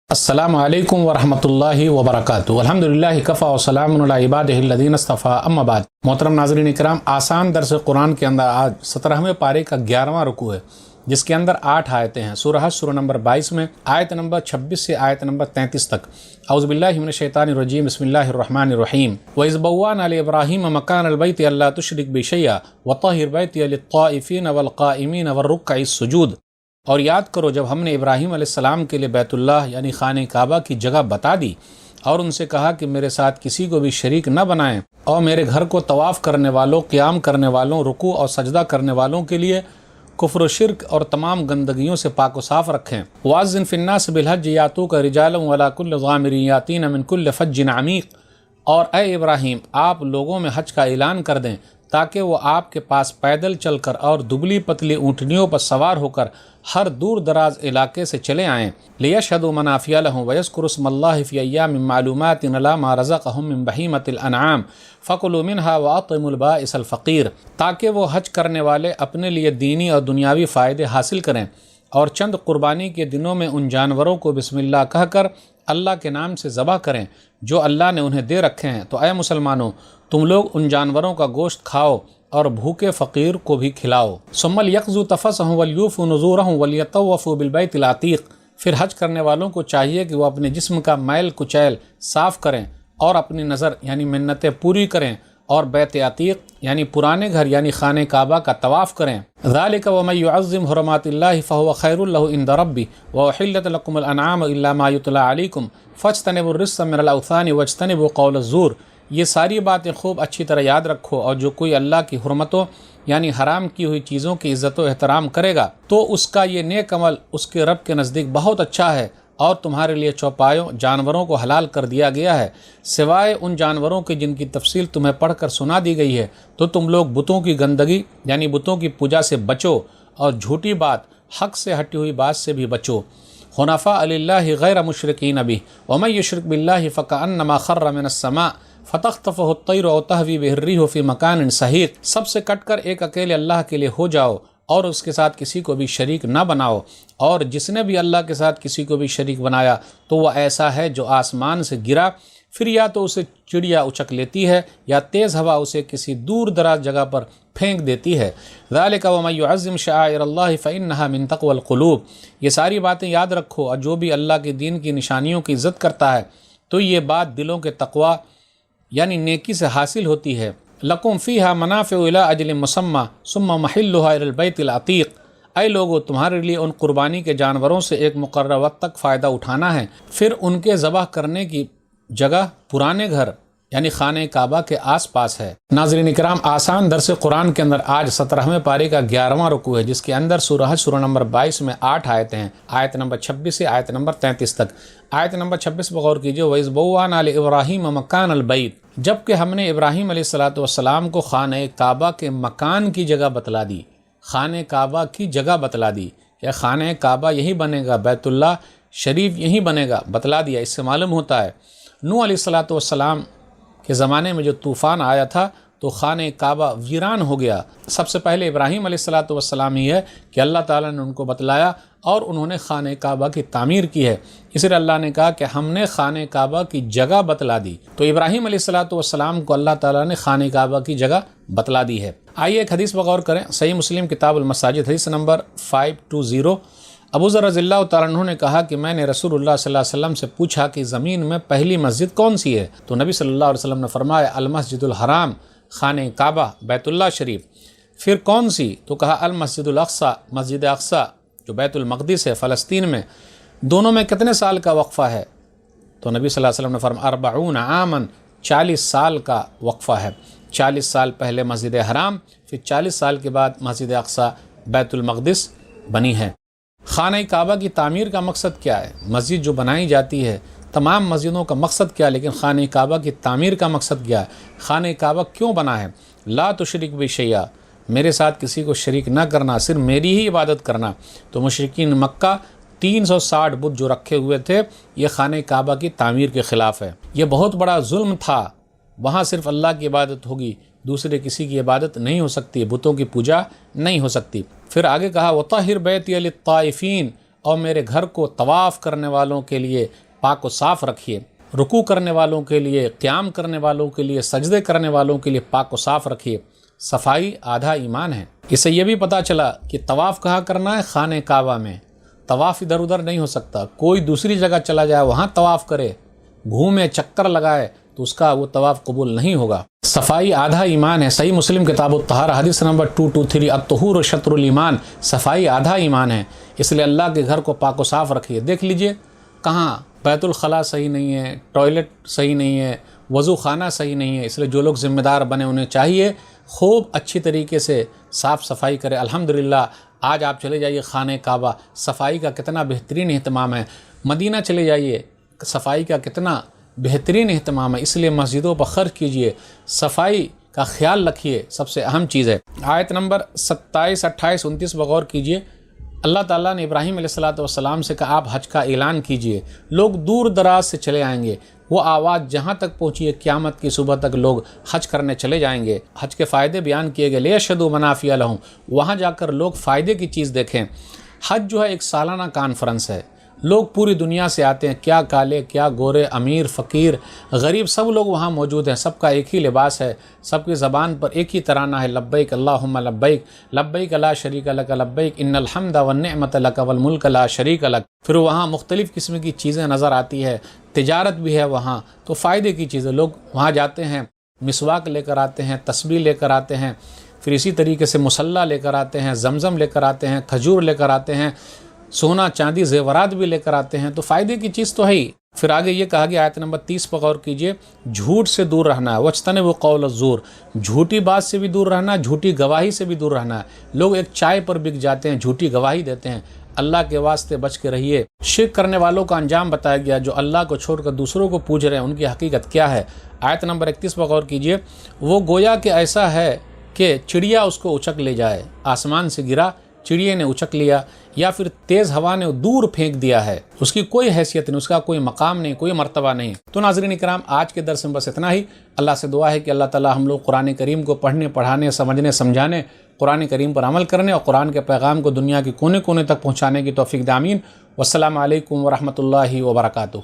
السلام علیکم ورحمۃ اللہ وبرکاتہ۔ الحمدللہ کفا وسلام علی عبادہ الذین اصطفیٰ، اما بعد۔ محترم ناظرین کرام، آسان درس قرآن کے اندر آج 17ویں پارے کا 11واں رکوع ہے، جس کے اندر 8 آیتیں ہیں۔ سورہ حج سورہ نمبر 22 میں آیت نمبر 26 سے آیت نمبر 33 تک۔ اعوذ باللہ من الشیطان الرجیم، بسم اللہ الرحمن الرحیم۔ وَإِذْ بَوَّأْنَا لِإِبْرَاهِيمَ مَكَانَ الْبَيْتِ أَلَّا تُشْرِكْ بِي شَيْئًا وَطَهِّرْ بَيْتِيَ لِلطَّائِفِينَ وَالْقَائِمِينَ وَالرُّكَّعِ السُّجُودِ۔ اور یاد کرو جب ہم نے ابراہیم علیہ السلام کے لیے بیت اللہ یعنی خانہ کعبہ کی جگہ بتا دی اور ان سے کہا کہ میرے ساتھ کسی کو بھی شریک نہ بنائیں، اور میرے گھر کو طواف کرنے والوں، قیام کرنے والوں، رکوع اور سجدہ کرنے والوں کے لیے کفر و شرک اور تمام گندگیوں سے پاک و صاف رکھیں۔ وَأَذِّن فِي النَّاسِ بِالْحَجِّ يَأْتُوكَ رِجَالًا وَعَلَىٰ كُلِّ ضَامِرٍ يَأْتِينَ مِن كُلِّ فَجٍّ عَمِيقٍ۔ اور اے ابراہیم، آپ لوگوں میں حج کا اعلان کر دیں تاکہ وہ آپ کے پاس پیدل چل کر اور دبلی پتلی اونٹنیوں پر سوار ہو کر ہر دور دراز علاقے سے چلے آئیں۔ لِيَشْهَدُوا مَنَافِعَ لَهُمْ وَيَذْكُرُوا اسْمَ اللَّهِ فِي أَيَّامٍ مَّعْلُومَاتٍ عَلَىٰ مَا رَزَقَهُم مِّن بَهِيمَةِ الْأَنْعَامِ فَكُلُوا مِنْهَا وَأَطْعِمُوا الْبَائِسَ الْفَقِيرَ، تاکہ وہ حج کرنے والے اپنے لیے دینی اور دنیاوی فائدے حاصل کریں اور چند قربانی کے دنوں میں ان جانوروں کو بسم اللہ کہہ کر اللہ کے نام سے ذبح کریں جو اللہ نے انہیں دے رکھے ہیں۔ تو اے مسلمانوں، تم لوگ ان جانوروں کا گوشت کھاؤ اور بھوکے فقیر کو بھی کھلاؤ۔ ثم لیقضوا تفثهم ولیوفوا نذورهم ولیطوفوا بالبیت العتیق، پھر حج کرنے والوں کو چاہیے کہ وہ اپنے جسم کا میل کچیل صاف کریں اور اپنی نظر یعنی منتیں پوری کریں اور بیت عتیق یعنی پرانے گھر یعنی خانہ کعبہ کا طواف کریں۔ ذالک ومن یعظم حرمات اللہ فہو خیر لہ عند ربہ واحلت لکم الانعام الا ما یتلی علیکم فاجتنبوا الرجس من الاوثان واجتنبوا قول الزور۔ یہ ساری باتیں خوب اچھی طرح یاد رکھو، اور جو کوئی اللہ کی حرمتوں یعنی حرام کی ہوئی چیزوں کی عزت و احترام کرے گا تو اس کا یہ نیک عمل اس کے رب کے نزدیک بہت اچھا ہے، اور تمہارے لیے چوپایوں جانوروں کو حلال کر دیا گیا ہے سوائے ان جانوروں کی جن کی تفصیل تمہیں پڑھ کر سنا دی گئی ہے۔ تو تم لوگ بتوں کی گندگی یعنی بتوں کی پوجا سے بچو، اور جھوٹی بات حق سے ہٹی ہوئی بات سے بھی بچو۔ حنفاء للہ غیر مشرکین بہ ومن یشرک باللہ فکأنما خر من السماء فتخطفہ الطیر او تہوی بہ الریح فی مکان سحیق۔ سب سے کٹ کر ایک اکیلے اللہ کے لیے ہو جاؤ اور اس کے ساتھ کسی کو بھی شریک نہ بناؤ، اور جس نے بھی اللہ کے ساتھ کسی کو بھی شریک بنایا تو وہ ایسا ہے جو آسمان سے گرا، پھر یا تو اسے چڑیا اچک لیتی ہے یا تیز ہوا اسے کسی دور دراز جگہ پر پھینک دیتی ہے۔ ذالک ومن یعظم شعائر اللہ فانھا من تقوی القلوب۔ یہ ساری باتیں یاد رکھو، اور جو بھی اللہ کے دین کی نشانیوں کی عزت کرتا ہے تو یہ بات دلوں کے تقوی یعنی نیکی سے حاصل ہوتی ہے۔ لکم فیہا منافع الی اجل مسمی ثم محلھا الی البیت العتیق۔ اے لوگو، تمہارے لیے ان قربانی کے جانوروں سے ایک مقررہ وقت تک فائدہ اٹھانا ہے، پھر ان کے ذبح کرنے کی جگہ پرانے گھر یعنی خانہ کعبہ کے آس پاس ہے۔ ناظرین کرام، آسان درس قرآن کے اندر آج 17ویں پارے کا 11واں رکوع ہے، جس کے اندر سورہ حج سورہ نمبر 22 میں 8 آیتیں ہیں، آیت نمبر 26 سے آیت نمبر 33 تک۔ آیت نمبر 26 پر غور کیجئے، وَإِذْ بَوَّأْنَا لِإِبْرَاهِيمَ مَكَانَ الْبَيْتِ، جبکہ ہم نے ابراہیم علیہ السلام کو خانہ کعبہ کے مکان کی جگہ بتلا دی، خانہ کعبہ کی جگہ بتلا دی، یا خانہ کعبہ یہی بنے گا، بیت اللہ شریف یہی بنے گا، بتلا دیا۔ اس سے معلوم ہوتا ہے نوح علیہ السلام کے زمانے میں جو طوفان آیا تھا تو خانہ کعبہ ویران ہو گیا۔ سب سے پہلے ابراہیم علیہ السلام ہی ہے کہ اللہ تعالیٰ نے ان کو بتلایا اور انہوں نے خانہ کعبہ کی تعمیر کی ہے، اس لیے اللہ نے کہا کہ ہم نے خانہ کعبہ کی جگہ بتلا دی۔ تو ابراہیم علیہ السلام کو اللہ تعالیٰ نے خانہ کعبہ کی جگہ بتلا دی ہے۔ آئیے ایک حدیث پر غور کریں، صحیح مسلم کتاب المساجد حدیث نمبر 520۔ ابو ذر رضی اللہ تعالیٰ عنہ نے کہا کہ میں نے رسول اللہ صلی اللہ علیہ وسلم سے پوچھا کہ زمین میں پہلی مسجد کون سی ہے؟ تو نبی صلی اللہ علیہ وسلم نے فرمایا المسجد الحرام، خانہ کعبہ بیت اللہ شریف۔ پھر کون سی؟ تو کہا المسجد الاقصی، مسجد اقصی جو بیت المقدس ہے فلسطین میں۔ دونوں میں کتنے سال کا وقفہ ہے؟ تو نبی صلی اللہ علیہ وسلم نے فرمایا 40 عاما، 40 سال کا وقفہ ہے۔ 40 سال پہلے مسجد حرام، پھر 40 سال کے بعد مسجد اقصی بیت المقدس بنی ہے۔ خانہ کعبہ کی تعمیر کا مقصد کیا ہے؟ مسجد جو بنائی جاتی ہے، تمام مسجدوں کا مقصد کیا ہے، لیکن خانہ کعبہ کی تعمیر کا مقصد کیا ہے؟ خانہ کعبہ کیوں بنا ہے؟ لا تشرک بی شیئا، میرے ساتھ کسی کو شریک نہ کرنا، صرف میری ہی عبادت کرنا۔ تو مشرکین مکہ 360 بت جو رکھے ہوئے تھے، یہ خانہ کعبہ کی تعمیر کے خلاف ہے۔ یہ بہت بڑا ظلم تھا، وہاں صرف اللہ کی عبادت ہوگی، دوسرے کسی کی عبادت نہیں ہو سکتی، بتوں کی پوجا نہیں ہو سکتی۔ پھر آگے کہا وَطَهِّرْ بَيْتِيَ لِلطَّائِفِينَ، اور میرے گھر کو طواف کرنے والوں کے لیے پاک و صاف رکھیے، رکوع کرنے والوں کے لیے، قیام کرنے والوں کے لیے، سجدے کرنے والوں کے لیے پاک و صاف رکھیے۔ صفائی آدھا ایمان ہے۔ اس سے یہ بھی پتہ چلا کہ طواف کہاں کرنا ہے؟ خانہ کعبہ میں۔ طواف ادھر ادھر نہیں ہو سکتا، کوئی دوسری جگہ چلا جائے وہاں طواف کرے، گھومے، چکر لگائے تو اس کا وہ طواف قبول نہیں ہوگا۔ صفائی آدھا ایمان ہے۔ صحیح مسلم کتاب الطہارہ حدیث نمبر 223، الطہور شطر الایمان، صفائی آدھا ایمان ہے۔ اس لیے اللہ کے گھر کو پاک و صاف رکھیے۔ دیکھ لیجئے کہاں بیت الخلاء صحیح نہیں ہے، ٹوائلٹ صحیح نہیں ہے، وضو خانہ صحیح نہیں ہے۔ اس لیے جو لوگ ذمہ دار بنے انہیں چاہیے خوب اچھی طریقے سے صاف صفائی کرے۔ الحمدللہ آج آپ چلے جائیے خانہ کعبہ، صفائی کا کتنا بہترین اہتمام ہے۔ مدینہ چلے جائیے، صفائی کا کتنا بہترین اہتمام ہے۔ اس لیے مسجدوں پر خرچ کیجئے، صفائی کا خیال رکھیے، سب سے اہم چیز ہے۔ آیت نمبر 27، 28، 29 بغور کیجئے۔ اللہ تعالیٰ نے ابراہیم علیہ السلام سے کہا آپ حج کا اعلان کیجئے، لوگ دور دراز سے چلے آئیں گے۔ وہ آواز جہاں تک پہنچی ہے قیامت کی صبح تک لوگ حج کرنے چلے جائیں گے۔ حج کے فائدے بیان کیے گئے، لیشہدوا منافع لہم، وہاں جا کر لوگ فائدے کی چیز دیکھیں۔ حج جو ہے ایک سالانہ کانفرنس ہے، لوگ پوری دنیا سے آتے ہیں، کیا کالے کیا گورے، امیر فقیر غریب، سب لوگ وہاں موجود ہیں۔ سب کا ایک ہی لباس ہے، سب کی زبان پر ایک ہی ترانہ ہے، لبیک اللہم لبیک، لبیک لا شریک لک لبیک، ان الحمد والنعمت لک والملک لا شریک لک۔ پھر وہاں مختلف قسم کی چیزیں نظر آتی ہے، تجارت بھی ہے وہاں، تو فائدے کی چیزیں لوگ وہاں جاتے ہیں، مسواک لے کر آتے ہیں، تسبیح لے کر آتے ہیں، پھر اسی طریقے سے مصلی لے کر آتے ہیں، زمزم لے کر آتے ہیں، کھجور لے کر آتے ہیں، سونا چاندی زیورات بھی لے کر آتے ہیں، تو فائدے کی چیز تو ہے ہی۔ پھر آگے یہ کہا گیا آیت نمبر 30 پر غور کیجئے، جھوٹ سے دور رہنا ہے، وَاجْتَنِبُوا قَوْلَ الزُّورِ، جھوٹی بات سے بھی دور رہنا ہے، جھوٹی گواہی سے بھی دور رہنا ہے۔ لوگ ایک چائے پر بک جاتے ہیں، جھوٹی گواہی دیتے ہیں، اللہ کے واسطے بچ کے رہیے۔ شرک کرنے والوں کا انجام بتایا گیا، جو اللہ کو چھوڑ کر دوسروں کو پوج رہے ہیں، ان کی حقیقت کیا ہے۔ آیت نمبر 31 پر غور کیجئے، وہ گویا کہ ایسا ہے کہ چڑیا اس کو اچک لے جائے، آسمان سے گرا، چڑیے نے اچک لیا، یا پھر تیز ہوا نے دور پھینک دیا ہے، اس کی کوئی حیثیت نہیں، اس کا کوئی مقام نہیں، کوئی مرتبہ نہیں۔ تو ناظرین اکرام، آج کے درس میں بس اتنا ہی۔ اللہ سے دعا ہے کہ اللہ تعالی ہم لوگ قرآن کریم کو پڑھنے، پڑھانے، سمجھنے، سمجھانے، قرآن کریم پر عمل کرنے اور قرآن کے پیغام کو دنیا کے کونے کونے تک پہنچانے کی توفیق دے، آمین۔ والسلام علیکم ورحمۃ اللہ وبرکاتہ۔